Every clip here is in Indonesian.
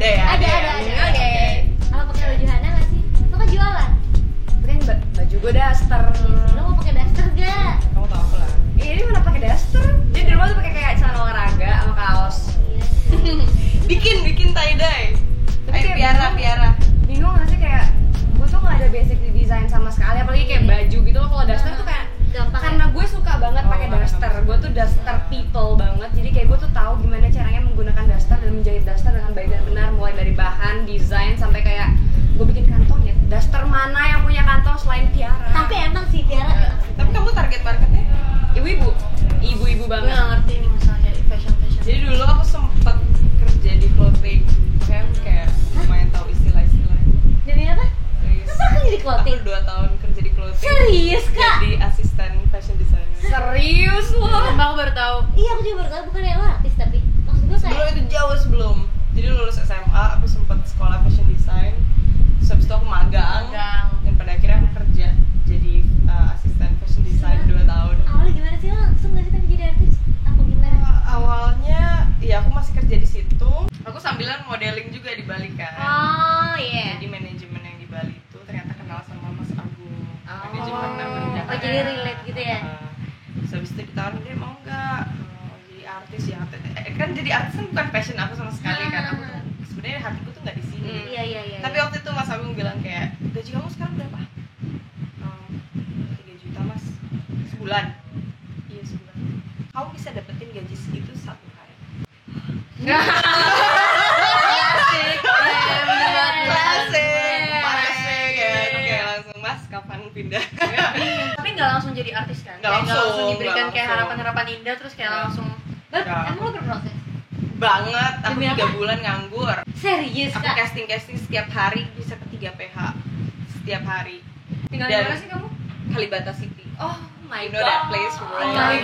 Ada ya? Ada. Oke. Apa pakai baju Hana nggak sih? Lo kan jualan. Tapi kan baju gue daster. Lo mau pakai daster gak? Kamu tau aku lah. Ini mana pakai daster? Dia di rumah tuh pakai kayak celana olahraga sama kaos. Bikin tie dye. Tapi Ayo kayak piara. Bingung nggak sih kayak gue tuh nggak ada basic di desain sama sekali, apalagi kayak baju gitu loh. Kalau daster tuh kayak Gampang. karena gue suka banget pakai daster, gue tuh daster people banget. Jadi kayak gue tuh tahu gimana caranya menggunakan daster dan menjahit daster dengan baik dan benar, mulai dari bahan, desain sampai kayak gue bikin kantongnya. Daster mana yang punya kantong selain Tiara? Tapi emang sih Tiara. Tapi kamu target marketnya? Ibu-ibu Gue banget. nggak ngerti nih masalah kayak fashion. Jadi dulu aku sempet kerja di clothing, kayak lumayan tahu istilah-istilah. Jadi apa? Serius. Masa kan jadi Aku clothing? 2 tahun kerja di clothing. Serius kak? Jadi asisten fashion designer. Serius loh. Sumpah aku baru tahu. Iya aku juga baru tahu, bukan yang artis tapi maksud gue Sebelum kayak itu jauh sebelum. Jadi lulus SMA aku sempet sekolah fashion design. Terus habis itu aku magang. Dan pada akhirnya aku kerja jadi asisten fashion design 2 tahun. awalnya gimana sih, lo langsung gak sih tapi jadi artis? Apa gimana? Awalnya ya aku masih kerja di situ. Aku sambilan modeling juga di Bali kan. Oh iya. Jadi manajemen yang di Bali itu ternyata kenal sama Mas Agung. Manajemen yang di Oh Jakarta. jadi relate gitu ya? Terus habis itu ditawarin, dia mau nggak jadi artis ya? Kan jadi artis kan bukan passion aku sama sekali kan. Aku tuh sebenarnya hatiku tuh nggak di sini. Iya. Tapi waktu itu Mas Agung bilang kayak, gaji kamu sekarang berapa? 3 juta mas sebulan. Iya sebulan. Kamu bisa dapetin gaji segitu 1 hari. Klasik. Klasik ya. Oke langsung mas kapan pindah? Tapi nggak langsung jadi artis kan? Nggak Kayak langsung, diberikan nggak kayak langsung. harapan-harapan indah terus kayak langsung. Ya. Emang lo berproses? Banget. Aku Demi 3 apa? bulan nganggur. Serius Aku kak? casting setiap hari bisa ke 3 PH setiap hari. Tinggal di Dan- mana sih kamu? Kalibata City. Oh my You know that place, god. right? Oh my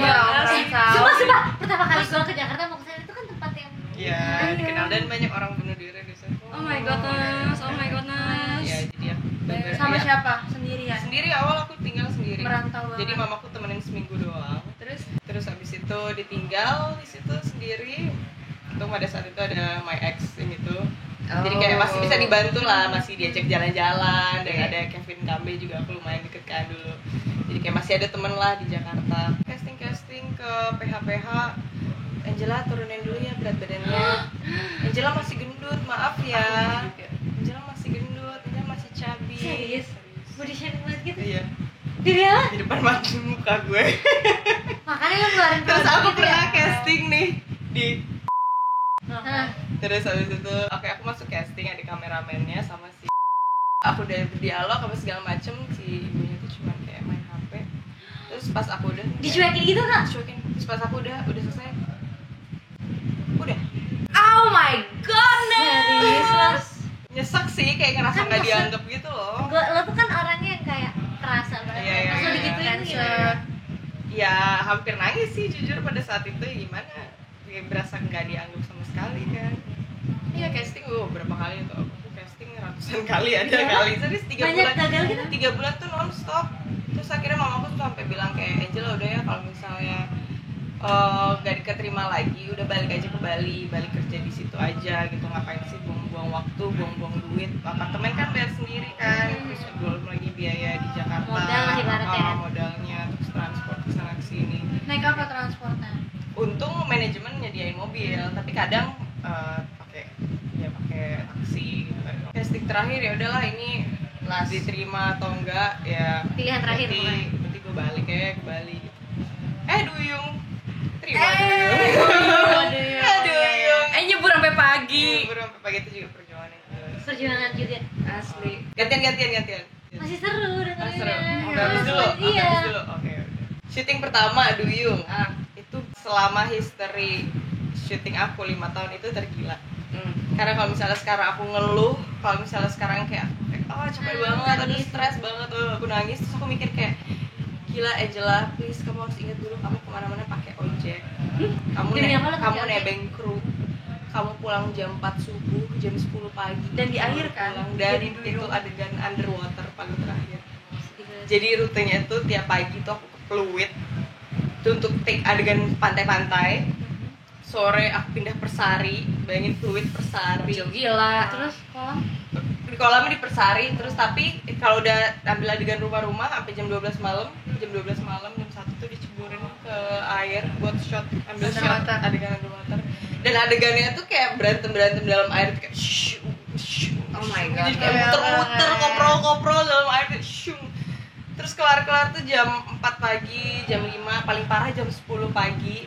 god. Sumpah, pertama kali gue ke Jakarta mau kesana itu kan tempat yang Iya, dikenal dan banyak orang bunuh diri di sana. Oh my goodness. Oh my goodness. Iya, jadi aku bener- Sama iya. siapa? Sendirian. Sendiri awal aku tinggal sendiri. Merantau banget. Jadi mamaku temenin seminggu doang. Terus habis itu ditinggal di situ sendiri. Untung pada saat itu ada my ex ini tuh. Jadi kayak masih bisa dibantu lah, masih diajak jalan-jalan. Dan ada Kevin Kambe juga aku lumayan deket kan dulu. Jadi kayak masih ada temen lah di Jakarta. Casting ke PH-PH. Angela turunin dulu ya berat badannya. Angela masih gendut, maaf ya. Angela masih gendut, Angela masih chubby. Serius? body shaming banget gitu. Iya. Diri apa? Di depan muka gue. Makanya lo ngeluarin Terus produk aku gitu pernah ya? casting nih di. Hah? Terus habis itu, oke aku masuk casting, ada kameramennya sama si. Aku udah berdialog apa segala macem, si ibunya tuh cuma kayak main HP. Terus pas aku udah Dicuekin gitu kak? dicuekin. Terus pas aku udah selesai. Udah. Oh my goodness. Serius lo? Nyesek sih, kayak ngerasa Kan nggak maksud- dianggap gitu loh. Lo tuh kan orangnya yang kayak kerasa banget. Iya, iya, Pas lo iya. digituin tuh gimana? Cancer. Ya hampir nangis sih jujur pada saat itu, gimana? Kayak berasa nggak dianggap sama sekali kan. Iya casting, berapa kali tuh aku casting ratusan kali ada Iya. kali. Terus 3 Banyak bulan gagal gitu? 3 bulan tuh non-stop. Terus akhirnya mamaku tuh sampai bilang kayak, Angela udah ya kalau misalnya gak diterima lagi, udah balik aja ke Bali, balik kerja di situ aja gitu, ngapain sih buang-buang waktu, buang-buang duit, apartemen kan bayar sendiri kan, terus belum lagi biaya di Jakarta, Modal lah ibaratnya. modalnya, terus transport kesana kesini. Naik apa transportnya? Untung manajemen nyediain mobil, tapi kadang pakai taksi gitu kan. Casting terakhir ya udahlah ini diterima atau enggak ya. Pilihan terakhir Berarti gue balik ya ke Bali. Duyung terima Duyung. Nyebur sampai pagi. Baru sampai pagi itu juga perjuangan yang jelas. Perjuangan juga. Asli. Gantian. Masih seru Seru. dengerinnya. Oke, habis dulu. Iya. Habis dulu. Oke. Syuting pertama Duyung. Itu selama history syuting aku 5 tahun itu tergila. Karena kalau misalnya sekarang aku ngeluh, kalau misalnya sekarang kayak capek banget, aduh stres banget, aku nangis, terus aku mikir kayak gila Angela, please kamu harus ingat dulu kamu kemana-mana pakai ojek, kamu Demi apa lo pakai ojek? nebeng kru, kamu pulang jam 4 subuh, jam 10 pagi, Dan di akhir kan? pulang, dan Jadi itu dulu. adegan underwater paling terakhir. Jadi rutenya tuh tiap pagi tuh aku ke Pluit, itu untuk take adegan pantai-pantai. sore aku pindah Persari, bayangin fluid Persari. Gila. Terus kolam Di kolam di Persari, terus tapi kalau udah ambil adegan rumah-rumah sampai jam 12 malam, jam 1 tuh diceburin ke air buat ambil shot Underwater. adegan underwater. Dan adegannya tuh kayak berantem dalam air kayak Oh my god. jadi kayak muter-muter, koprol dalam air kayak terus kelar tuh jam 4 pagi, jam 5, paling parah jam 10 pagi.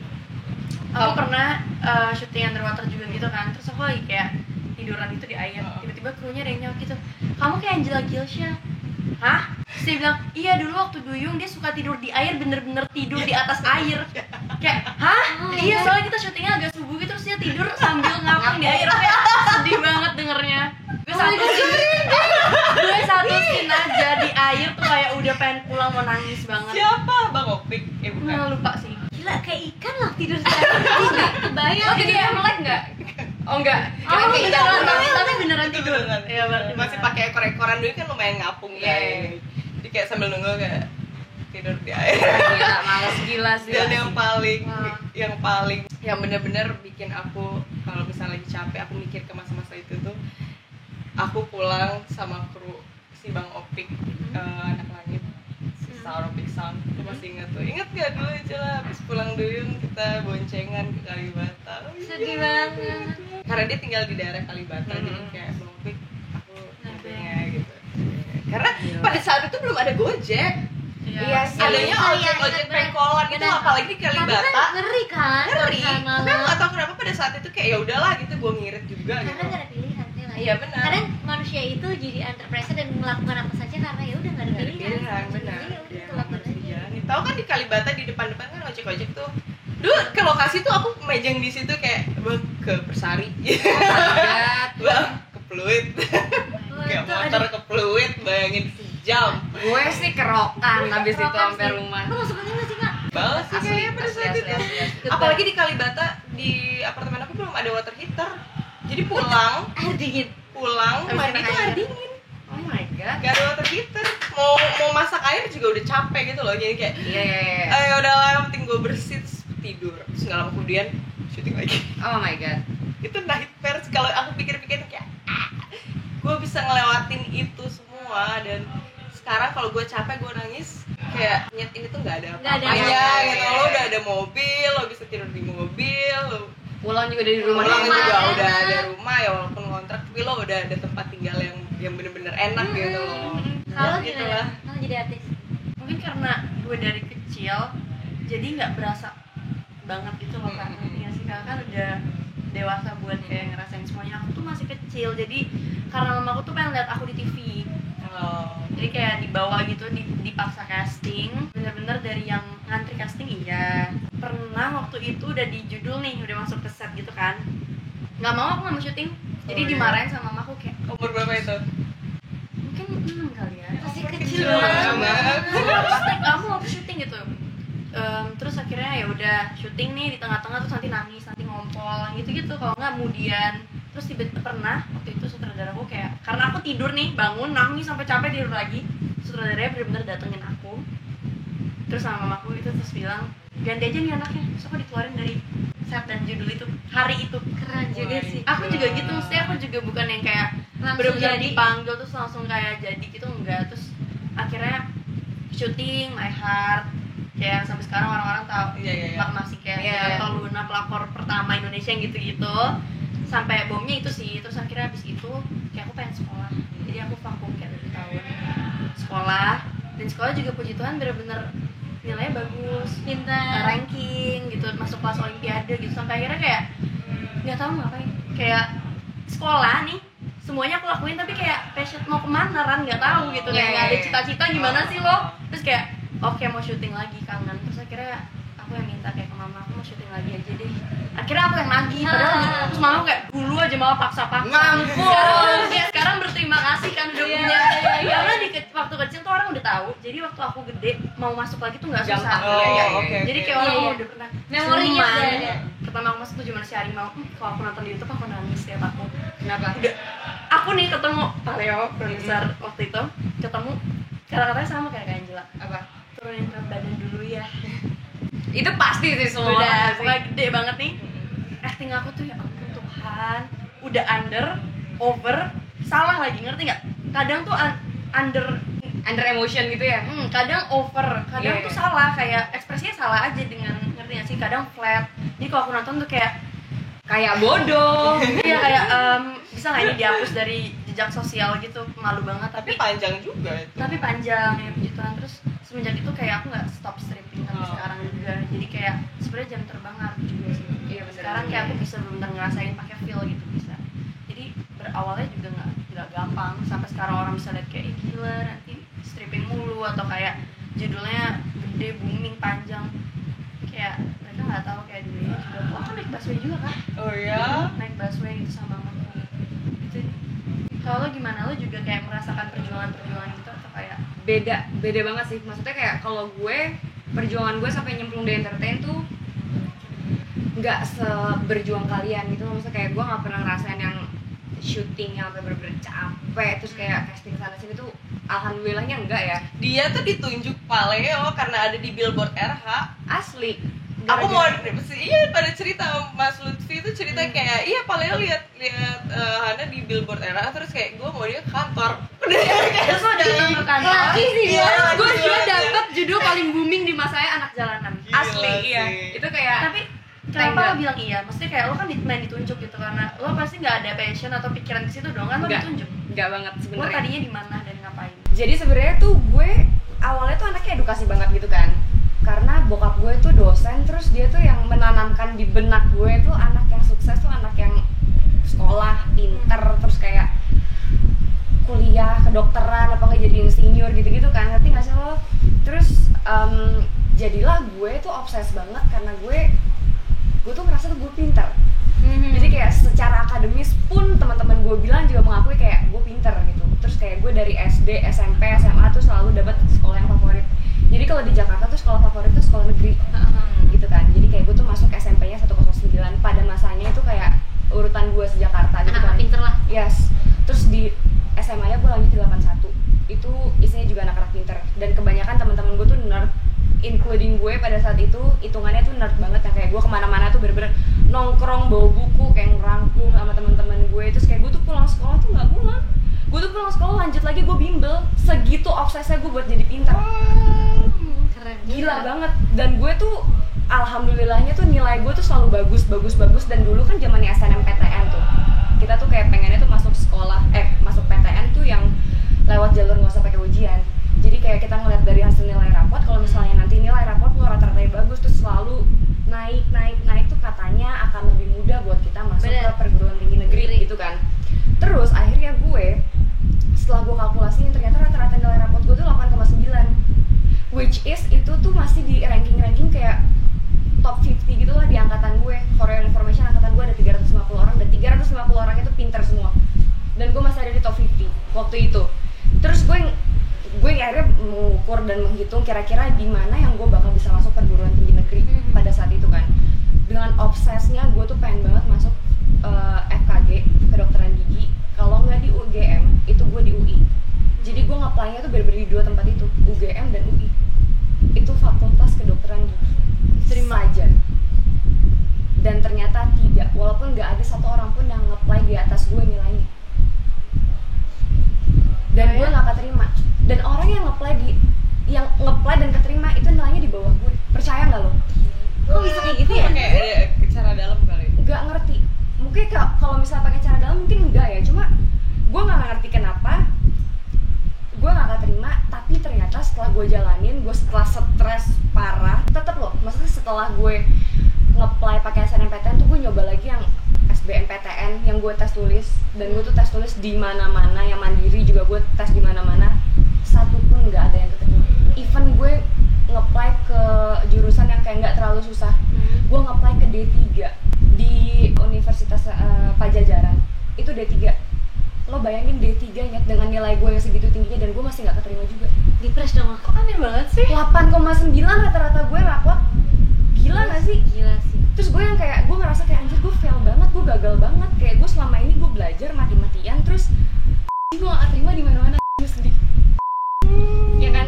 aku pernah syuting underwater juga gitu kan, terus aku lagi kayak tiduran itu di air, tiba-tiba krunya ada yang nyaut gitu, kamu kayak Angela Gilsha. Hah? Terus dia bilang, iya dulu waktu duyung dia suka tidur di air, bener-bener tidur di atas air. Kayak, hah? Iya, soalnya kita syutingnya agak subuh gitu, terus dia tidur sambil ngapung di air. Kayak sedih banget dengernya. Gue satu scene aja di air tuh kayak udah pengen pulang, mau nangis banget. Siapa? Bang Opik? Bukan. Nggak, lupa sih. Gila kayak ikan lah tidur nggak kebayang. Oh, jadi yang melek enggak? Oh enggak. Oh, Kayak beneran, ikan. tapi beneran Itu tidur. beneran. Iya, berarti Masih beneran. pakai ekor-ekoran dulu kan lumayan ngapung Iya, kan. iya. Jadi kayak sambil nunggu kayak tidur di air. Gila, males gila sih. Dan yang paling Wah. yang bener-bener bikin aku kalau misalnya lagi capek, aku mikir ke masa-masa itu tuh, aku pulang sama kru si Bang Opik, anak langit, si Sauropik Sound. Aku masih inget gak dulu aja lah habis pulang duyung kita boncengan ke Kalibata. Sedih banget. Karena dia tinggal di daerah Kalibata, jadi kayak Bang Opik aku nantinya gitu. Karena pada saat itu belum ada Gojek. Iya sih. Adanya Iya, ojek ingat pengkolan gitu, banget. apalagi di Tapi Kalibata. kan ngeri kan Ngeri. kalau Tapi malam. aku gak tau kenapa pada saat itu kayak ya udahlah gitu, gue ngirit juga Karena gitu. nggak ada pilihan ya nggak? Iya, benar. Kadang manusia itu jadi entrepreneur dan melakukan apa saja karena ya udah nggak ada Gak ada pilihan. pilihan, benar. Jadi ya udah Iya, lakukan harus aja. dijalani. Tahu kan di Kalibata di depan-depan kan ojek-ojek tuh. Dulu ke lokasi tuh aku mejeng di situ kayak bang ke Persari. Bang ke Pluit. Kayak itu motor ke Pluit, bayangin sejam. Gue sih kerokan habis itu Kerokan sampai sih. rumah. Lu masuk angin nggak sih kak? Banget sih kayaknya pada saat itu. Apalagi di Kalibata, di apartemen aku belum ada water heater. Jadi pulang Air dingin. mandi tuh air dingin. Oh my god. Gak ada water heater. Mau masak air juga udah capek gitu loh. Jadi kayak Iya. ayo udahlah yang penting gue bersih terus tidur. Terus nggak lama kemudian syuting lagi. Oh my god. Itu nightmares kalau aku pikir-pikir kayak gue bisa ngelewatin itu semua. Dan sekarang kalau gue capek gue nangis kayak nyet ini tuh nggak ada Nggak ada apa-apanya apa-apa. gitu. Lo udah ada mobil, lo bisa tidur di mobil, lo Pulang juga dari rumah. pulang juga enak. udah ada rumah ya walaupun kontrak, tapi lo udah ada tempat tinggal yang bener-bener enak gitu loh. Kalau gitu gimana? lah. Kalau jadi artis? Mungkin karena gue dari kecil jadi nggak berasa banget gitu loh kan. Ngerti nggak sih, kakak kan udah dewasa buat kayak ngerasain semuanya. Aku tuh masih kecil, jadi karena mama aku tuh pengen lihat aku di TV, jadi kayak dibawa gitu, dipaksa casting, bener-bener dari yang ngantri casting. Iya, pernah waktu itu udah di judul nih, udah masuk ke set gitu kan, nggak mau, aku nggak mau syuting, jadi Oh, iya. dimarahin sama mama aku kayak Umur berapa itu? mungkin 6 kali ya. Masih Kecil kecil banget. banget. Kamu mau syuting gitu. Terus akhirnya ya udah syuting nih, di tengah-tengah terus nanti nangis, nanti ngompol gitu-gitu, kalau nggak kemudian terus tiba-tiba pernah waktu itu sutradara aku kayak, karena aku tidur nih, bangun nangis sampai capek, tidur lagi, sutradaranya bener-bener datengin aku terus sama mamaku itu, terus bilang ganti aja nih anaknya, terus aku dikeluarin dari set dan judul itu hari itu. Keren juga sih. Aku juga gitu, maksudnya aku juga bukan yang kayak Langsung bener-bener jadi. dipanggil terus langsung kayak jadi gitu, enggak. Terus akhirnya syuting My Heart, kayak sampai sekarang orang-orang tahu. Iya. Masih kayak Iya. Atau Luna, pelakor pertama Indonesia yang gitu-gitu, sampai bomnya itu sih. Terus akhirnya habis itu kayak aku pengen sekolah, jadi aku vakum kayak 2 tahun sekolah. Dan sekolah juga puji Tuhan bener-bener nilainya bagus, Pintar. ranking gitu, masuk kelas olimpiade gitu, sampai akhirnya kayak nggak tahu ngapain, kayak sekolah nih semuanya aku lakuin, tapi kayak passion mau kemana Ran nggak tahu gitu, kayak nggak ada cita-cita gimana sih lo. Terus kayak oke, mau syuting lagi, kangen. Terus akhirnya aku yang minta kayak ke mama, aku mau syuting lagi aja deh. Akhirnya aku yang nagih, padahal terus mama kayak dulu aja mama paksa-paksa. Mampus. Sekarang berterima kasih kan udah Iya, punya. iya, iya. Karena waktu kecil tuh orang udah tahu, jadi waktu aku gede mau masuk lagi tuh nggak susah. Gampang. Oh, Iya, oke. Jadi kayak Iya, orang iya. udah pernah. Memorinya Cuman, udah ada. pertama aku masuk tuh cuma si Harimau. Kalau aku nonton di YouTube aku nangis ya aku. Kenapa? Udah, aku nih ketemu Pak Leo, produser waktu itu, ketemu kata-katanya sama kayak Kak Angela. Apa? Turunin berat badan dulu ya. Itu pasti sih semua. Udah, orang pasti. pokoknya gede banget nih. acting aku tuh ya ampun Tuhan, udah under, over, salah lagi, ngerti nggak? Kadang tuh under emotion gitu ya. Kadang over, kadang Iya, tuh iya. salah, kayak ekspresinya salah aja dengan, ngerti nggak sih? Kadang flat. Jadi kalau aku nonton tuh kayak Bodoh. iya kayak bisa nggak ini dihapus dari jejak sosial gitu, malu banget. Tapi Tapi panjang juga itu. panjang ya puji Tuhan. Terus semenjak itu kayak aku nggak stop stripping sampai Oh. sekarang juga. Jadi kayak sebenarnya jam terbang ngaruh juga sih. Iya, bener. Sekarang kayak aku bisa benar ngerasain pakai feel gitu bisa. Jadi berawalnya juga nggak gampang. Sampai sekarang orang bisa lihat kayak gila nanti stripping mulu atau kayak judulnya gede booming panjang. Kayak mereka nggak tahu kayak dulunya juga. Oh kan naik busway juga kan? Oh ya. Naik busway itu sama mamaku gitu. Kalau lo gimana, lo juga kayak merasakan perjuangan gitu atau kayak Beda banget sih. Maksudnya kayak kalau gue perjuangan gue sampai nyemplung di entertain tuh nggak seberjuang kalian gitu. Maksudnya kayak gue nggak pernah ngerasain yang syuting yang sampai bener-bener capek terus kayak casting sana sini tuh alhamdulillahnya enggak ya. Dia tuh ditunjuk Paleo karena ada di billboard RH. Asli. Aku mau Gara-gara- iya pada cerita Mas Lutfi itu cerita kayak iya Paleo lihat Hana di billboard RH terus kayak gue mau dia ke kantor. Udah kayak terus lo datang ke kantor. Laki sih Iya, dia. Gue laki juga banget. dapet judul paling booming di masanya anak jalanan. Gila Asli iya. sih. Itu kayak Tapi kenapa Tengah. lo bilang iya? Maksudnya kayak lo kan main ditunjuk gitu karena lo pasti nggak ada passion atau pikiran ke situ dong kan lo Nggak. ditunjuk. enggak banget Lo sebenarnya. tadinya di mana dan ngapain? Jadi sebenarnya tuh gue awalnya tuh anaknya edukasi banget gitu kan. Karena bokap gue tuh dosen, terus dia tuh yang menanamkan di benak gue tuh anak yang sukses tuh anak yang sekolah, pinter, terus kayak kuliah, kedokteran, apa nggak jadi insinyur gitu-gitu kan, ngerti nggak sih lo? Terus jadilah gue tuh obses banget karena gue tuh ngerasa tuh gue pinter. Jadi kayak secara akademis pun teman-teman gue bilang juga mengakui kayak gue pinter gitu. Terus kayak gue dari SD, SMP, SMA tuh selalu dapat sekolah yang favorit. Jadi kalau di Jakarta tuh sekolah favorit tuh sekolah negeri gitu kan. Jadi kayak gue tuh masuk SMP-nya 109 pada masanya itu kayak urutan gue se-Jakarta gitu kan. Anak pinter lah. Yes. Terus di SMA-nya gue lanjut di 81. Itu isinya juga anak-anak pinter dan kebanyakan teman-teman gue tuh nerd, including gue pada saat itu hitungannya tuh nerd banget yang kayak gue kemana-mana tuh bener-bener nongkrong bawa buku kayak ngerangkum sama teman-teman gue. Terus kayak gue tuh pulang sekolah tuh nggak pulang, gue tuh pulang sekolah lanjut lagi gue bimbel, segitu obsesnya gue buat jadi pinter. Keren. Gila banget. Dan gue tuh alhamdulillahnya tuh nilai gue tuh selalu bagus. Dan dulu kan zamannya SNMPTN tuh kita tuh kayak pengennya tuh masuk sekolah masuk PTN tuh yang lewat jalur nggak usah pakai ujian. Jadi kayak kita ngeliat dari hasil nilai rapot, kalau misalnya nanti nilai rapot lu rata-ratanya bagus tuh selalu naik tuh katanya akan lebih mudah buat kita masuk Bener. ke perguruan tinggi negeri gitu kan. Terus akhirnya gue setelah gue kalkulasiin ternyata rata-rata nilai rapot gue tuh 8,9, which is itu tuh masih di ranking kayak top 50 gitu lah di angkatan gue. For your information, angkatan gue ada 350 orang dan 350 orang itu pinter semua. Dan gue masih ada di top 50 waktu itu. Terus gue akhirnya mengukur dan menghitung kira-kira di mana yang gue bakal bisa masuk perguruan tinggi negeri pada saat itu kan. Dengan obsesnya gue tuh pengen banget masuk FKG, kedokteran gigi. Kalau nggak di UGM, itu gue di UI. Jadi gue nge-apply-nya tuh bener-bener di dua tempat itu, UGM dan UI. Itu fakultas kedokteran gigi. Terima aja. Dan ternyata tidak, walaupun nggak ada satu orang pun yang nge-apply di atas gue nilainya. Dan gue nggak keterima. Dan orang yang nge-apply dan keterima itu nilainya di bawah gue. Percaya nggak lo? Kok bisa kayak gitu ya? Kayak ada cara dalam kali. Nggak ngerti. Mungkin kalau misalnya pakai cara dalam mungkin enggak ya. Cuma gue nggak ngerti kenapa gue nggak keterima. Tapi ternyata setelah gue jalanin, gue setelah stres parah, tetep loh. Maksudnya setelah gue nge-apply pakai SNMPTN tuh gue nyoba lagi yang SBMPTN yang gue tes tulis, dan gue tuh tes tulis di mana-mana, yang mandiri juga gue tes di mana-mana, satu pun nggak ada yang keterima. Even gue nge-apply ke jurusan yang kayak nggak terlalu susah, gue nge-apply ke D3 di Universitas Pajajaran, itu D3. Lo bayangin D3 nyet dengan nilai gue yang segitu tingginya dan gue masih nggak keterima juga. Depres dong aku. Kok aneh banget sih? 8,9 rata-rata gue rapot. Gila gak sih? Gila sih. Terus gue yang kayak, gue ngerasa kayak anjir gue fail banget, gue gagal banget. Kayak gue selama ini gue belajar mati-matian, terus gue gak terima di mana-mana. Gue sedih. Ya kan?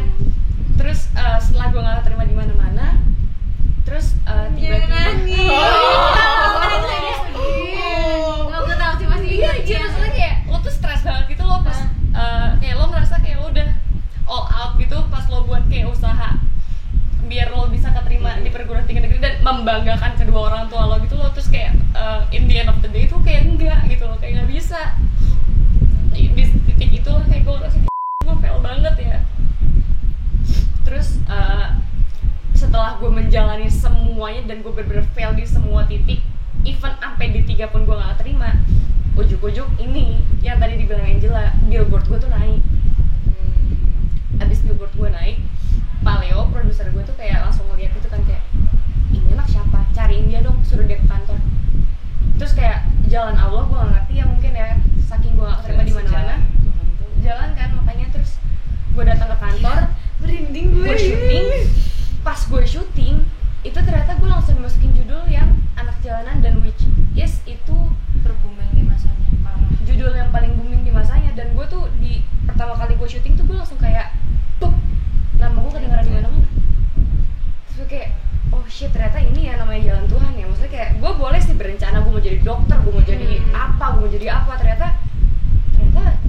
Terus setelah gue gak terima di mana-mana, terus tiba-tiba membanggakan kedua orang tua lo gitu loh, terus kayak in the end of the day itu kayak enggak gitu loh, kayak nggak bisa. Di titik itulah kayak gue ngerasa gue fail banget ya. Terus setelah gue menjalani semuanya dan gue bener-bener fail di semua titik, even sampai di 3 pun gue gak terima, ujuk-ujuk ini yang tadi dibilang Angela, billboard gue tuh naik. Abis billboard gue naik, Paleo, produser gue tuh kayak langsung ngeliat gitu kan, kayak ini anak siapa? Cariin dia dong, suruh dia ke kantor. Terus kayak jalan Allah, gue gak ngerti ya, mungkin ya saking gue gak terima di mana-mana. Jalan kan, makanya terus gue datang ke kantor, merinding gue syuting. Pas gue syuting, itu ternyata gue langsung dimasukin judul yang anak jalanan dan which is itu berbooming di masanya, parah. judul yang paling booming di masanya. Dan gue tuh di pertama kali gue syuting tuh gue langsung kayak pup, nama gue kedengaran di mana-mana. Terus gue kayak oh shit, ternyata ini ya namanya jalan Tuhan ya. Maksudnya kayak gue boleh sih berencana gue mau jadi dokter, gue mau jadi apa, gue mau jadi apa, ternyata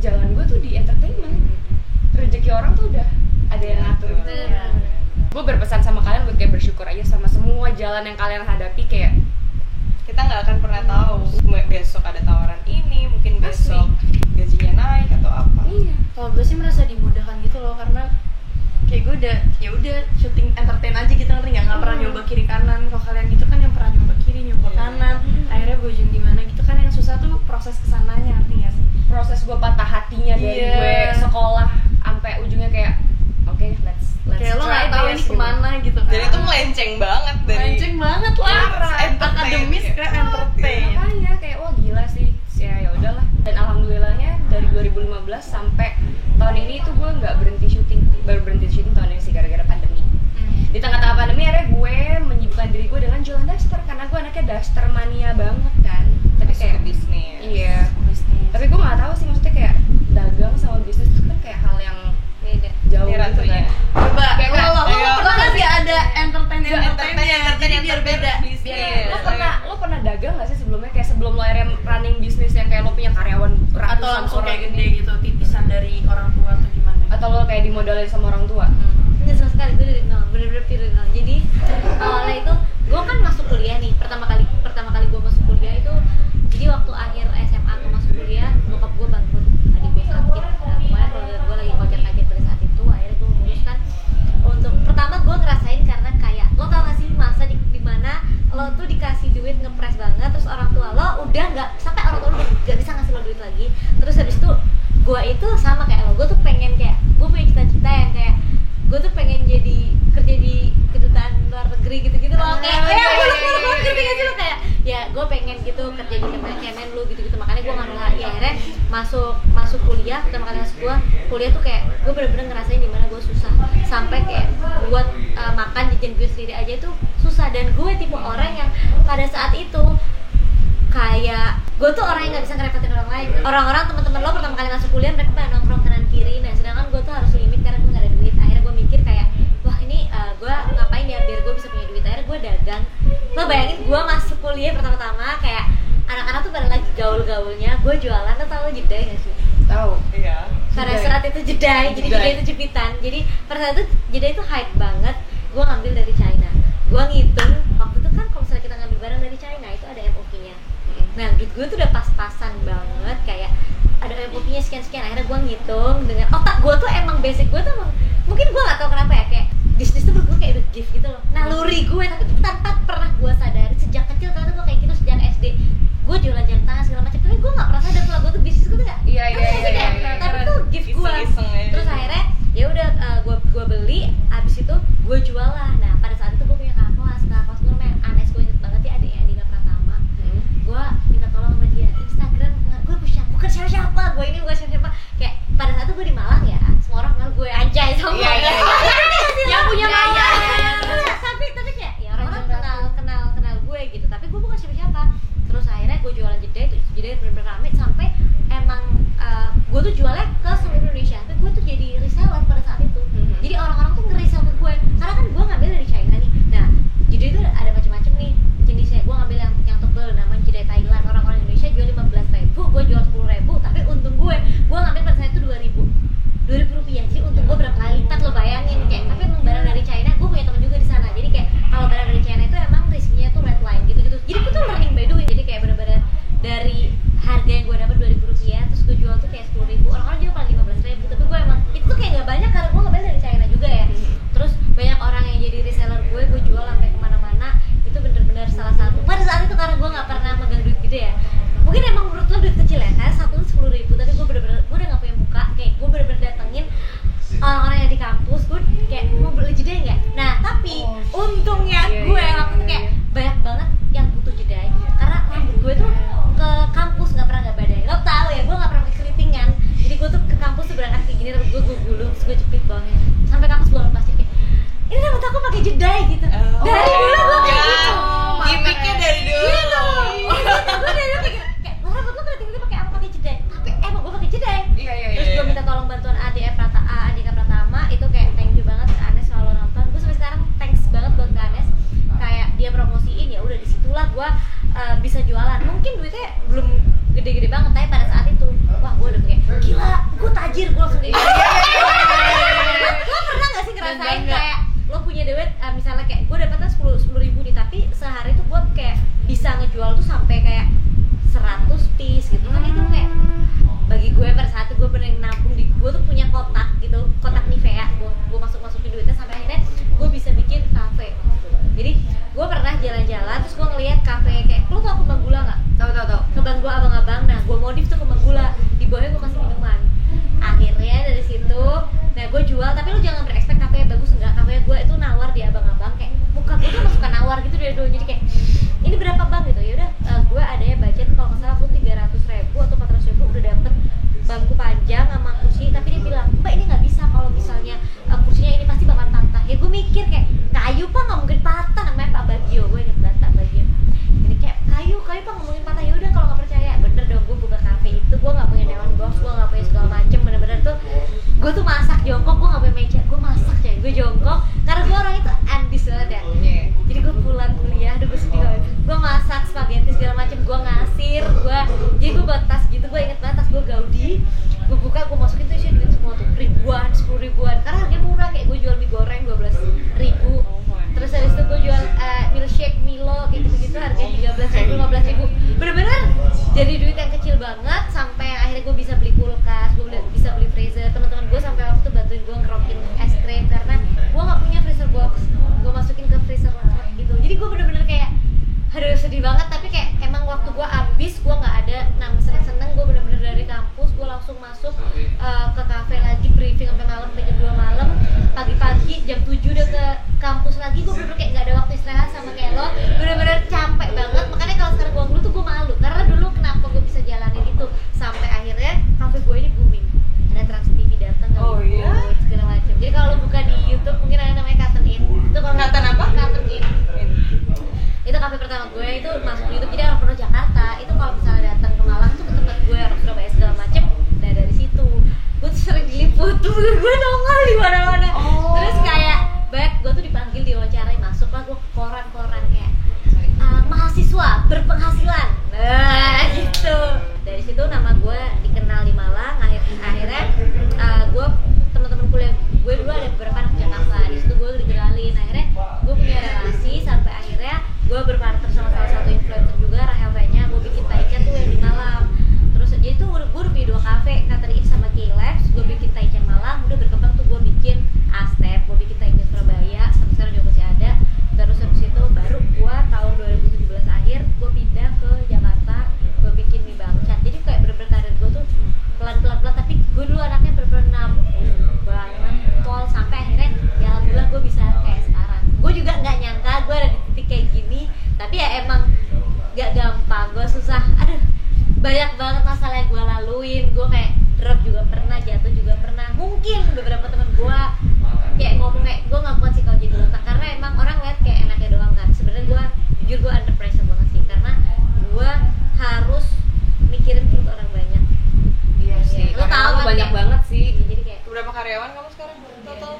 jalan gue tuh di entertainment. Rezeki orang tuh udah ada yang ngatur gitu. Gue berpesan sama kalian buat kayak bersyukur aja sama semua jalan yang kalian hadapi. Kayak kita nggak akan pernah tahu besok ada tawaran ini, mungkin besok gajinya naik atau apa. iya, Kalau gue sih merasa dimudahkan gitu loh, karena kayak gue udah syuting entertain aja gitu, ngerti nggak pernah nyoba kiri kanan. Kalau kalian gitu kan yang pernah nyoba kiri, nyoba kanan, akhirnya berujung di mana gitu kan. Yang susah tuh proses kesananya, ngerti nggak sih? proses gue patah hatinya dari gue sekolah sampai ujungnya kayak oke, let's Kayak lo nggak tahu this, ini kemana gitu kan. Jadi itu melenceng banget dari melenceng banget lah, akademis ke entertain. Makanya kayak wah gila sih, ya udahlah. Dan alhamdulillahnya dari 2015 sampai tahun ini tuh gue nggak berhenti syuting, baru berhenti syuting tahun ini sih gara-gara pandemi. Di tengah-tengah pandemi akhirnya gue menyibukkan diri gue dengan jualan daster, karena gue anaknya daster mania banget kan. Tapi kayak bisnis. iya, tapi gue nggak tahu sih, maksudnya kayak dagang sama bisnis itu kan kayak hal yang beda. jauh Ini gitu ratunya. kan. Coba, Kayak lo ayo. pernah nggak sih ada entertainnya, jadi biar beda. Lo pernah dagang nggak sih sebelumnya, kayak sebelum lo akhirnya running bisnis yang kayak lo punya karyawan Atau ratusan langsung orang kayak ini? gede gitu, titisan dari orang tua atau gimana? Atau lo kayak dimodalin sama orang tua? Nggak sama sekali, gue dari nol, bener-bener pure nol. Jadi awalnya itu gue kan masuk kuliah nih, pertama kali gue masuk kuliah itu, jadi waktu akhir SMA gue masuk kuliah, bokap gue bangkrut, adik gue sakit, pokoknya keluarga gue lagi kocar-kacir pada saat itu. Akhirnya gue memutuskan untuk pertama gue ngerasain, karena kayak lo tau gak sih masa di mana lo tuh dikasih duit ngepres banget, terus orang tua lo udah nggak, sampai orang tua lo udah nggak bisa ngasih lo duit lagi. Terus habis itu gue itu sama kayak lo, gue tuh pengen kayak, gue punya cita-cita yang kayak gue tuh pengen jadi kerja di kedutaan luar negeri gitu-gitu loh, kayak gue ngerti gak sih lo, kayak ya gue pengen gitu kerja di Kemen lu gitu-gitu. Makanya gue nggak nolak, ya akhirnya masuk kuliah. Pertama kali masuk kuliah tuh kayak gue bener-bener ngerasain dimana gue susah, sampai kayak buat makan jajan gue sendiri aja itu susah. Dan gue tipe orang yang pada saat itu kayak gue tuh orang yang nggak bisa ngerepotin orang lain. Orang-orang teman-teman lo pertama kali masuk kuliah mereka pada nongkrong kanan kiri, nah sedangkan gue tuh harus limit karena gue nggak ada duit. Akhirnya gue mikir kayak wah ini gue ngapain ya biar gue bisa punya duit. Akhirnya gue dagang. Lo bayangin gue masuk kuliah pertama-tama kayak anak-anak tuh pada lagi gaul-gaulnya, gue jualan. Lo tau lo jedai nggak sih? Tahu. Iya. Jedai. Karena serat itu jedai, jadi jedai itu jepitan. Jadi pada saat itu jedai itu hype banget. Gue ngambil dari China. Gue ngitung waktu itu kan kalau misalnya kita ngambil barang dari China itu ada MOP-nya. Nah duit gue tuh udah pas-pasan banget, kayak ada MOP-nya sekian-sekian. Akhirnya gue ngitung dengan otak gue tuh emang basic gue tuh emang, mungkin gue nggak tahu kenapa ya, kayak bisnis tuh menurut gue kayak udah gift gitu loh, naluri gue. Tapi tanpa pernah gue sadari sejak kecil, ternyata gue kayak gitu sejak SD. Gue jualan jam tangan segala macam, tapi gue nggak pernah sadar kalau gue tuh bisnis gue tuh nggak. Iya. Tapi tuh gift gue. Terus akhirnya ya udah gue beli, abis itu gue jual lah. Nah pada saat itu gue punya kakak kelas gue namanya Anes, gue inget banget ya, adiknya Andina Pratama. Gue minta tolong sama dia, Instagram gue bukan siapa-siapa, gue ini bukan siapa-siapa. Kayak pada saat itu gue di Malang ya, semua orang kenal gue anjay sama gue. Yang punya Malang. Tapi kayak ya orang kenal gue gitu, tapi gue bukan siapa-siapa. Terus akhirnya gue jualan jedai, itu jedai bener-bener rame sampai emang gue tuh jualnya ke seluruh Indonesia. Tapi gue tuh jadi reseller pada saat itu. Jadi orang-orang tuh nge-resell ke gue, karena kan gue ngambil dari China nih. Nah jedai itu ada macam-macam nih jenisnya. Gue ngambil yang tebel, namanya jedai Thailand. Orang-orang Indonesia jual 15.000, gue jual 10.000. Tapi untung gue ngambil pada saat itu 2.000 rupiah. Jadi untung gue berapa kali lipat, lo bayangin. gini rambut gue gulung terus gue jepit bawahnya sampai kampus gue lepas kayak ini rambut aku pakai jedai gitu dari dulu gue kayak gitu gimmicknya dari dulu gue dari dulu kayak rambut lo berarti gue pakai apa pakai jedai tapi emang gue pakai jedai iya terus gue minta tolong bantuan Andika Pratama itu kayak thank you banget ke Anes selalu nonton gue sampai sekarang thanks banget buat ke Anes kayak dia promosiin ya udah disitulah gue bisa jualan mungkin duitnya belum gede-gede banget tapi pada saat itu wah gue udah kayak gila gue tajir gue langsung kayak lo pernah nggak sih ngerasain kayak lo punya duit misalnya kayak gue dapetnya 10 ribu nih tapi sehari tuh gue kayak bisa ngejual tuh sampai kayak 100 piece gitu kan itu kayak bagi gue pada saat itu gue bener nabung di gue tuh punya kotak gitu kotak Nivea gue masukin duitnya sampai akhirnya gue bisa bikin kafe gitu. Jadi gue pernah jalan-jalan terus gue ngeliat kafe kayak lo tau Kembang Gula nggak? Tahu. Kembang Gula abang-abang nah gue modif tuh Kembang Gula di bawahnya gue kasih minuman akhirnya dari situ nah gue jual tapi lu jangan berekspek kafenya bagus enggak kafenya gue itu nawar di abang-abang kayak muka gue tuh emang suka nawar gitu dari dulu jadi kayak ini berapa bang gitu ya udah gue adanya budget kalau nggak salah aku 300.000 atau 400.000 udah dapet bangku panjang sama kursi tapi dia bilang mbak ini nggak bisa kalau misalnya kursinya ini pasti bakal patah ya gue mikir kayak kayu pak nggak mungkin patah namanya Pak Bagio gue inget banget Pak Bagio jadi kayak kayu pak nggak mungkin patah ya udah kalau nggak percaya bener dong gue buka kafe itu gue nggak punya neon box gue nggak punya segala macem bener-bener tuh gue tuh masak jongkok gue nggak punya meja gue masak ya gue jongkok karena gue orang itu ambis banget ya jadi gue pulang kuliah aduh gue sedih banget gue masak spaghetti segala macem gue ngasir jadi gue buat tas gitu gue inget banget tas gue Gaudi gue buka gue masukin tuh isinya duit semua tuh ribuan 10.000-an karena harganya murah kayak gue jual mie goreng 12.000 terus habis itu gue jual milkshake Milo kayak gitu-gitu harganya 13.000 15.000 bener-bener jadi duit yang kecil banget sampai akhirnya gue bisa beli kulkas gue bisa beli freezer teman-teman gue sampai waktu itu bantuin gue ngerokin es krim karena gue nggak punya freezer box gue masukin ke freezer gitu jadi gue bener-bener kayak aduh sedih banget tapi kayak emang waktu gue habis gue nggak ada seneng-seneng gue bener-bener dari kampus gue langsung masuk ke kafe lagi briefing sampai malam sampai jam 2 malam pagi-pagi jam 7 udah ke kampus lagi gue bener-bener kayak nggak ada waktu istirahat sama kayak lo bener-bener capek banget makanya kalau sekarang gue ngeluh tuh gue malu karena dulu kenapa gue bisa jalanin itu sampai akhirnya kafe gue ini booming ada Trans TV datang segala macam jadi kalau lo buka di YouTube mungkin ada namanya Cotton In itu kalau Cotton apa? Cotton In itu kafe pertama gue itu masuk YouTube jadi orang pernah Jakarta itu kalau misalnya datang ke Malang tuh ke tempat gue orang Surabaya segala macem nah dari situ gue tuh sering diliput tuh gue nongol di mana-mana terus kayak banyak gue tuh dipanggil diwawancarai masuk lah gue ke koran-koran kayak mahasiswa berpenghasilan nah gitu dari situ nama gue dikenal di Malang akhirnya gue teman-teman kuliah gue dulu ada beberapa anak Jakarta di situ gue dikenalin akhirnya gue punya relasi sampai akhirnya gue berpartner sama salah satu influencer juga Rahel Venya gue bikin taichan tuh yang di Malang terus jadi tuh gue udah punya 2 kafe Catering sama K-Labs gue bikin taichan Malang udah berkembang tuh gue bikin Astep gue bikin taichan Surabaya sampai sekarang juga masih ada terus habis itu baru gue tahun 2017 akhir gue pindah ke Jakarta gue bikin mie bangcat jadi kayak bener-bener karir gue tuh pelan-pelan tapi gue dulu anaknya bener-bener nabung banget pol sampai akhirnya ya alhamdulillah gue bisa kayak sekarang gue juga nggak nyangka gue ada di titik kayak gini tapi ya emang nggak gampang gue susah aduh banyak banget masalah yang gue laluin gue kayak drop juga pernah jatuh juga pernah mungkin beberapa teman gue kayak ngomong kayak gue nggak kuat sih kalau jadi otak karena emang orang lihat kayak enaknya doang kan sebenarnya gue jujur gue under pressure banget sih karena gue harus mikirin perut orang banyak Iya sih. lo tau kan banyak kayak, banget sih. jadi kayak berapa karyawan kamu sekarang total?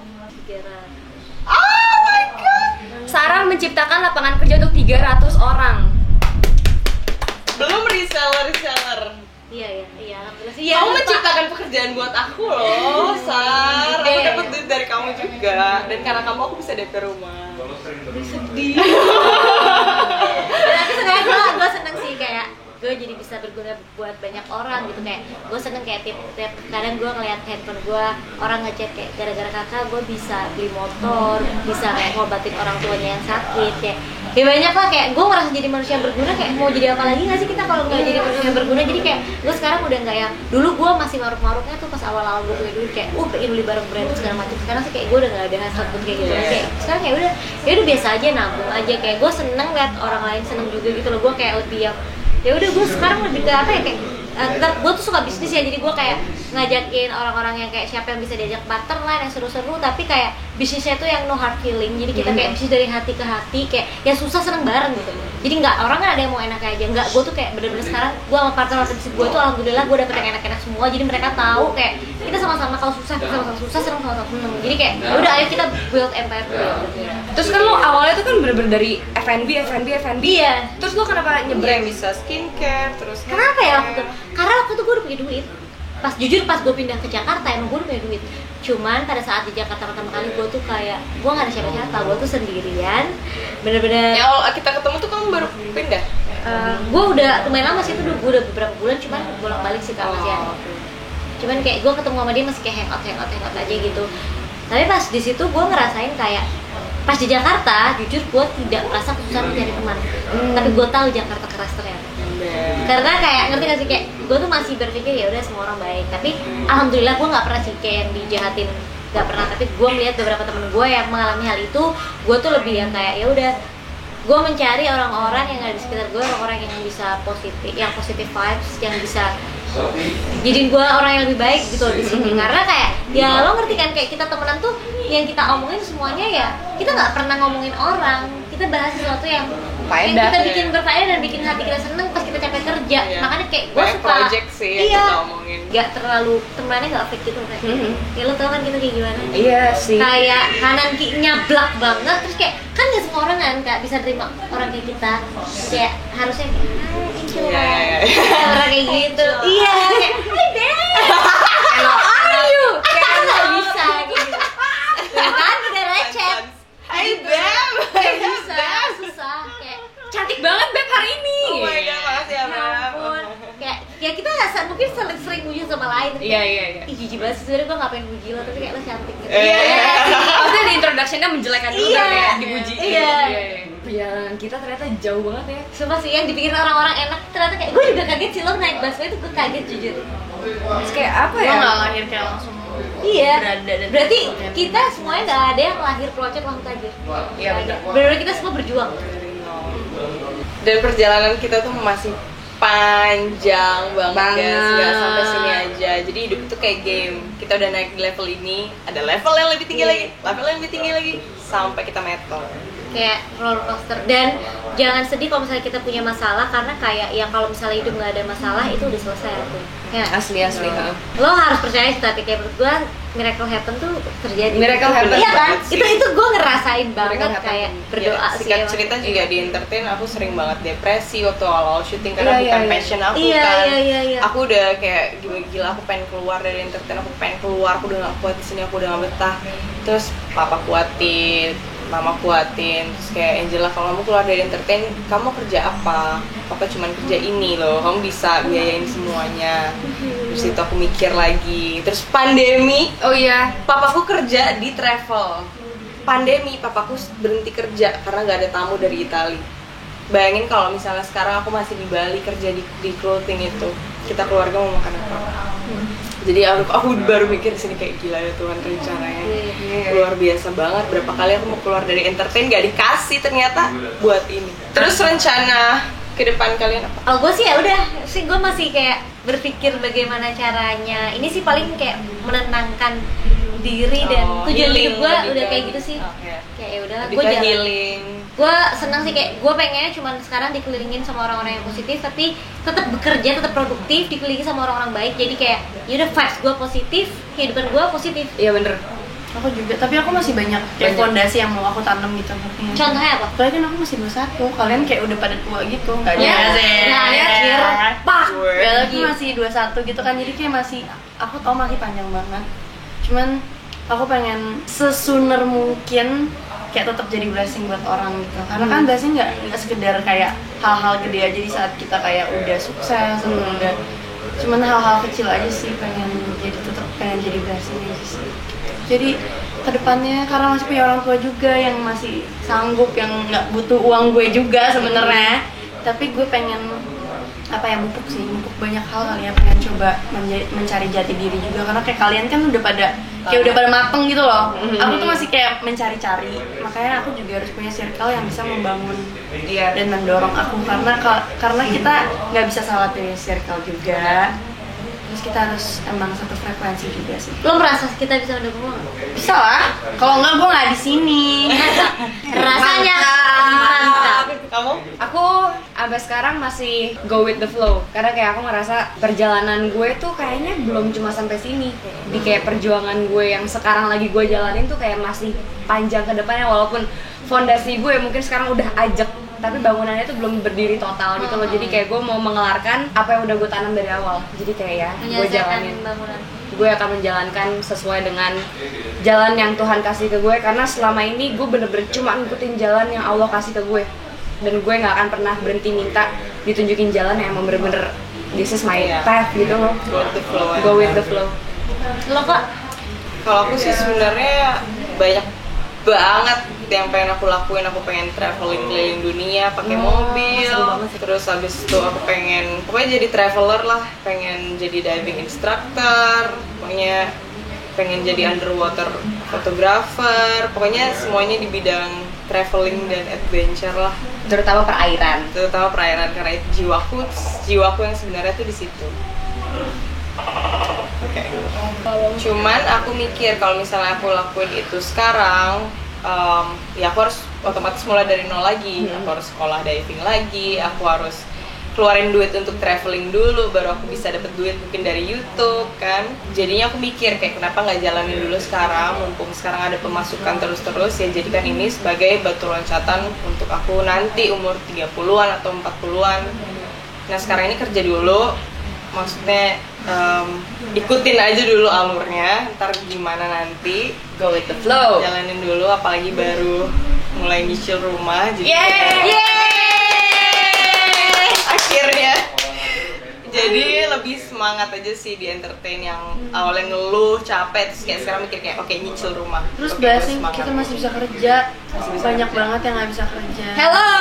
300 Oh my god Sarah menciptakan lapangan kerja untuk 300 orang. belum reseller iya alhamdulillah sih kamu menciptakan pekerjaan buat aku loh Sar aku Iya. dapat duit dari kamu juga dan karena kamu aku bisa DP rumah sedih tapi sebenarnya gue seneng sih kayak gue jadi bisa berguna buat banyak orang gitu kayak gue seneng kayak tip kadang gue ngeliat handphone gue orang ngechat kayak gara-gara kakak gue bisa beli motor bisa kayak ngobatin orang tuanya yang sakit kayak banyak lah kayak gue ngerasa jadi manusia yang berguna kayak mau jadi apa lagi nggak sih kita kalau nggak jadi manusia yang berguna jadi kayak gue sekarang udah nggak yang dulu gue masih maruk-maruknya tuh pas awal-awal gue punya duit kayak pengen beli barang branded segala macam sekarang sih kayak gue udah nggak ada hasrat buat kayak gitu kayak sekarang kayak udah biasa aja nabung aja kayak gue seneng liat orang lain seneng juga gitu loh gue kayak lebih yang ya udah gue sekarang lebih ke apa ya kayak gue tuh suka bisnis ya jadi gue kayak ngajakin orang-orang yang kayak siapa yang bisa diajak barter lah, yang seru-seru, tapi kayak bisnisnya tuh yang no hard feeling. Jadi kita kayak bisnis dari hati ke hati, kayak yang susah seneng bareng gitu. Jadi nggak, orang kan ada yang mau enak aja, nggak, gue tuh kayak bener-bener sekarang gue sama partner bisnis gue tuh alhamdulillah gue dapet yang enak-enak semua. Jadi mereka tahu kayak kita sama-sama, kalau susah kita sama-sama susah, seneng sama-sama seneng. Jadi kayak udah, ayo kita build empire dulu. Terus kan lo awalnya tuh kan bener-bener dari F&B. Iya. Terus lo kenapa Yang nyebrang? bisa skincare terus Kenapa ya waktu itu? Karena waktu itu gue udah punya duit. Pas gue pindah ke Jakarta emang gue udah punya duit. Cuman pada saat di Jakarta pertama kali gue tuh kayak gue nggak ada siapa-siapa, gue tuh sendirian, bener-bener. ya awal kita ketemu tuh kamu baru pindah. Gue udah lumayan lama sih, itu gue udah beberapa bulan, cuman bolak-balik sih Kak, masih ada. Cuman kayak gue ketemu sama dia masih kayak hangout aja gitu. Tapi pas di situ gue ngerasain kayak pas di Jakarta, jujur gue tidak merasa kesusahan mencari teman. Tapi gue tahu Jakarta keras ternyata. Karena kayak ngerti gak sih, kayak gue tuh masih berpikir ya udah semua orang baik. Tapi alhamdulillah gue nggak pernah sih kayak yang dijahatin, nggak pernah. Tapi gue melihat beberapa temen gue yang mengalami hal itu, gue tuh lebih yang kayak ya udah, gue mencari orang-orang yang ada di sekitar gue, orang-orang yang bisa positif, yang positive vibes, yang bisa jadiin gue orang yang lebih baik gitu di sini. Karena kayak ya lo ngerti kan, kayak kita temenan tuh yang kita omongin semuanya ya kita nggak pernah ngomongin orang, kita bahas sesuatu yang kita bikin berfaedah dan bikin hati kita seneng pas kita capek kerja. Makanya kayak gue suka project sih yang kita omongin, nggak terlalu temenannya nggak fake gitu kayak ya lo tau kan kita kayak gimana. Iya sih, kayak kanan kiri nyablak banget, terus kayak kan nggak semua orang kan Kak bisa terima orang kayak kita, kayak harusnya kayak orang kayak gitu. Iya kayak hi babe, how are you, kayak nggak bisa gitu kan, udah lecet. Hi Beb, Gak bisa, susah. Kayak cantik banget Beb hari ini. oh my god, makasih ya ya Beb. ampun. Kayak ya kita nggak mungkin sering puji sama lain. Iya. Ih jijik banget sih, sebenernya gue nggak pengen puji lo, tapi kayak lo cantik gitu. Iya. Maksudnya di introduction-nya menjelekan dulu Iya. kan ya, dipuji. Iya. Perjalanan kita ternyata jauh banget ya. Sumpah sih, yang dipikir orang-orang enak, ternyata kayak gue juga kaget sih lo naik busway itu, gue kaget jujur. Terus kayak apa Gue ya? nggak lahir kayak langsung Iya. berada dan Berarti berada. kita semuanya nggak ada yang lahir pelocet langsung tajir. Iya, benar. Benar-benar kita semua berjuang. Dan perjalanan kita tuh masih panjang banget, guys, nggak sampai sini aja. Jadi hidup itu kayak game. Kita udah naik di level ini, ada level yang lebih tinggi lagi, level yang lebih tinggi lagi, sampai kita metal. Kayak roller coaster. Dan jangan sedih kalau misalnya kita punya masalah, karena kayak ya kalau misalnya hidup nggak ada masalah itu udah selesai aku. Ya. Asli. Lo harus percaya sih, tapi kayak menurut gue miracle happen tuh terjadi. Miracle happen. Iya kan? Banget sih. Itu gue ngerasain banget, Miracle happen. kayak berdoa Ya, sih. singkat emang. cerita juga di entertain aku sering banget depresi waktu awal syuting karena bukan passion aku kan. Iya. Aku udah kayak gila aku pengen keluar dari entertain, aku pengen keluar, aku udah gak kuat di sini, aku udah gak betah. Terus papa kuatin, mama kuatin, terus kayak Angela, kalau kamu keluar dari entertain, kamu kerja apa? Papa cuman kerja ini loh, kamu bisa biayain semuanya. Terus itu aku mikir lagi, terus pandemi, Oh iya. papaku kerja di travel. Pandemi, papaku berhenti kerja karena nggak ada tamu dari Itali. Bayangin kalau misalnya sekarang aku masih di Bali kerja di clothing itu, kita keluarga mau makan apa? Jadi aku baru mikir di sini kayak gila ya Tuhan, rencananya luar biasa banget. Berapa kali aku mau keluar dari entertain gak dikasih ternyata buat ini. Terus rencana ke depan kalian apa? Oh gue sih ya udah sih, gue masih kayak berpikir bagaimana caranya. Ini sih paling kayak menenangkan diri dan tujuan hidup gue udah kayak gitu sih. Kayak ya udahlah Lebih gue ke jalan. healing. Gue senang sih, kayak gue pengennya cuman sekarang dikelilingin sama orang-orang yang positif, tapi tetap bekerja, tetap produktif, dikelilingi sama orang-orang baik. Jadi kayak yaudah vibes gue positif, kehidupan gue positif. Iya bener. Aku juga, tapi aku masih banyak kayak fondasi yang mau aku tanam gitu. Contohnya apa? Soalnya kan aku masih 21, kalian kayak udah pada tua gitu. Nggak Ya, ada sih. nggak ada, Cir. Pak! Gue. Ya, aku masih 21 gitu kan, jadi kayak masih, aku tau masih panjang banget. Cuman aku pengen sesuner mungkin kayak tetap jadi blessing buat orang gitu. Karena kan blessing nggak sekedar kayak hal-hal gede aja di saat kita kayak udah sukses atau udah, cuman hal-hal kecil aja sih pengen jadi blessing aja sih. Jadi kedepannya karena masih punya orang tua juga yang masih sanggup, yang nggak butuh uang gue juga sebenarnya, tapi gue pengen mupuk banyak hal kali ya, pengen coba mencari jati diri juga, karena kayak kalian kan udah pada mateng gitu loh. Aku tuh masih kayak mencari-cari, makanya aku juga harus punya circle yang bisa membangun dan mendorong aku, karena kita nggak bisa salah pilih circle juga. Terus kita harus emang satu frekuensi juga sih. Lo merasa kita bisa mendukung lo nggak? Bisa lah. Kalau enggak gue nggak di sini. Rasanya mantap. Kamu? Aku sampai sekarang masih go with the flow karena kayak aku ngerasa perjalanan gue tuh kayaknya belum cuma sampai sini. Di kayak perjuangan gue yang sekarang lagi gue jalanin tuh kayak masih panjang ke depannya, walaupun fondasi gue mungkin sekarang udah ajak tapi bangunannya tuh belum berdiri total gitu loh. Jadi kayak gue mau mengelarkan apa yang udah gue tanam dari awal. Jadi kayak ya gue Menyelesaikan jalanin, bangunan. gue akan menjalankan sesuai dengan jalan yang Tuhan kasih ke gue, karena selama ini gue bener-bener cuma ngikutin jalan yang Allah kasih ke gue, dan gue nggak akan pernah berhenti minta ditunjukin jalan yang emang bener-bener this is my path gitu loh. Go with the flow. Go with the flow. Lo kok Kalau aku sih sebenarnya banyak banget yang pengen aku lakuin. Aku pengen traveling keliling dunia pakai mobil. Terus habis itu aku pengen pokoknya jadi traveler lah, pengen jadi diving instructor, pokoknya pengen jadi underwater photographer, pokoknya semuanya di bidang traveling dan adventure lah, Terutama perairan. terutama perairan karena itu jiwaku yang sebenarnya tuh di situ. Oke. Cuman aku mikir kalau misalnya aku lakuin itu sekarang, ya aku harus otomatis mulai dari nol lagi. Aku harus sekolah diving lagi, aku harus keluarin duit untuk traveling dulu, baru aku bisa dapet duit mungkin dari YouTube kan. Jadinya aku mikir kayak kenapa nggak jalanin dulu sekarang, mumpung sekarang ada pemasukan terus-terus, ya jadikan ini sebagai batu loncatan untuk aku nanti umur 30-an atau 40-an. Nah sekarang ini kerja dulu, maksudnya ikutin aja dulu alurnya, ntar gimana nanti Go with the flow. jalanin dulu, apalagi baru mulai nyicil rumah jadi akhirnya jadi lebih semangat aja sih di entertain. Yang awalnya ngeluh capek terus kayak sekarang mikir kayak oke nyicil rumah, Terus oke, blessing semangat. kita masih bisa kerja. bisa Banyak kerja. banget yang nggak bisa kerja. Hello.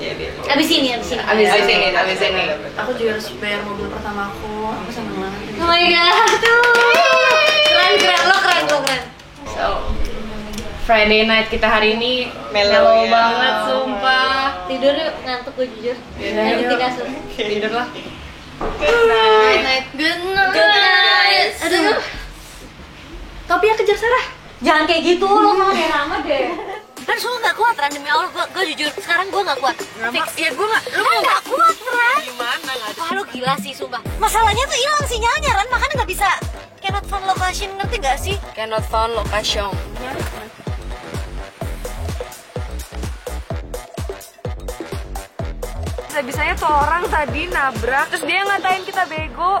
Jadi abis ini. Abis abis ini Aku juga harus bayar mobil pertama aku. Aku seneng banget. Oh my god, tuh keren, lo keren. So, Friday night kita hari ini Mellow mellow ya. banget, sumpah. Tidur yuk, ngantuk gue jujur. Ayo di kasur. Tidur lah. Night night. Good night. Good night. Aduh, Tapi ya kejar Sarah. jangan kayak gitu, lo malah kayak Rama deh. Kan gue gak kuat, Ran, demi Allah, gue jujur, sekarang gue gak kuat. Fix. Ya gue nggak. Lu gak kuat, Ran. gimana nggak ada Wah, lu gila sih, sumpah. Masalahnya tuh hilang sinyalnya, Ran, makanya gak bisa cannot find location, ngerti gak sih? Cannot found location. Bisa-bisanya tuh orang tadi nabrak, terus dia ngatain kita bego.